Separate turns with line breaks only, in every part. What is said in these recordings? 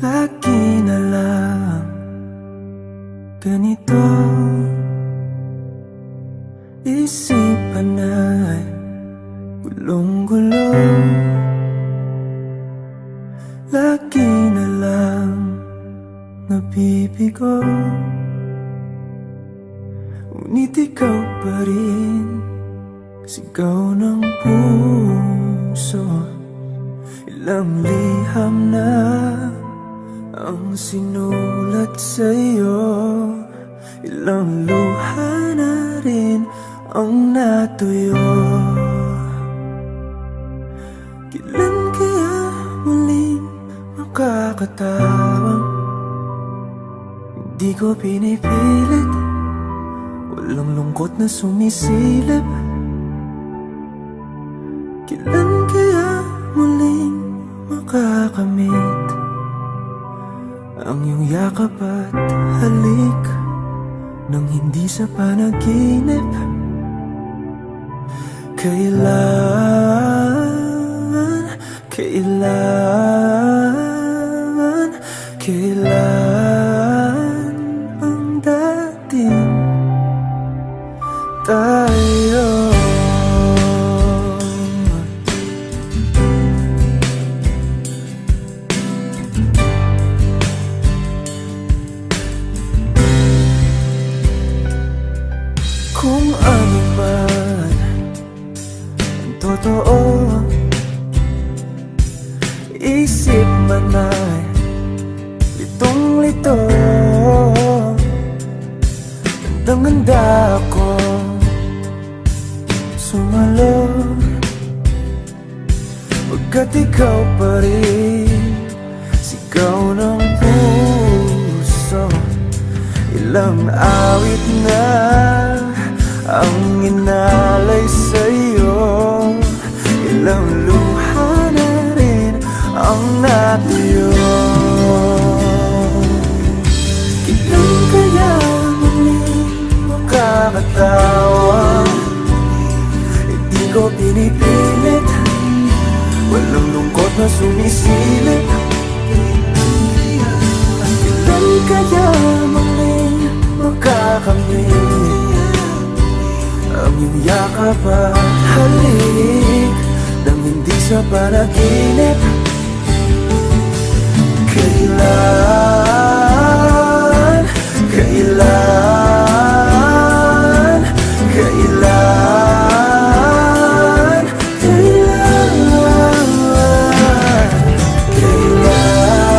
Lagi na lang ganito, isipan ay gulong-gulo. Lagi na lang nabibigo, ngunit ikaw pa rin sigaw ng puso. Ilang liham na ang sinulat sa'yo, ilang luha na rin ang natuyo. Kailan kaya muling makakatawang hindi ko pinipilit, walang lungkot na sumisilip? Kailan kaya muling makakamit ang iyong yakap at halik nang hindi sa panaginip? Kailan ang dating tayo? Kung ano man ang totoo, isip man ay litong-lito. Handang-handa ako sumalo, pagkat ikaw pa rin sigaw ng puso. Ilang awit na ang inalay sa'yo, ilang luha na rin ang natuyo. Kailan kaya muling makakatawa? Hindi ko pinipilit, walang lungkot na sumisilip. Kailan kaya muling makakamit ang iyong yakap at halik nang hindi sa panaginip? Kailan, kailan, kailan, kailan, kailan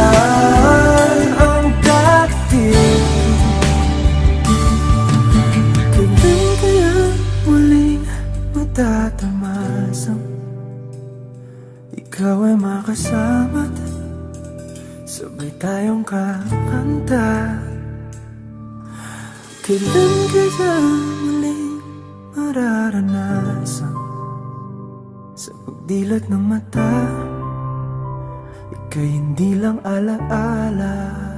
ang dating? Kailan kaya muling matatamasang ikaw ay makasama't sabay tayong kakanta? Kailan kaya muling mararanasan sa pagdilat ng mata ika'y hindi lang alaala?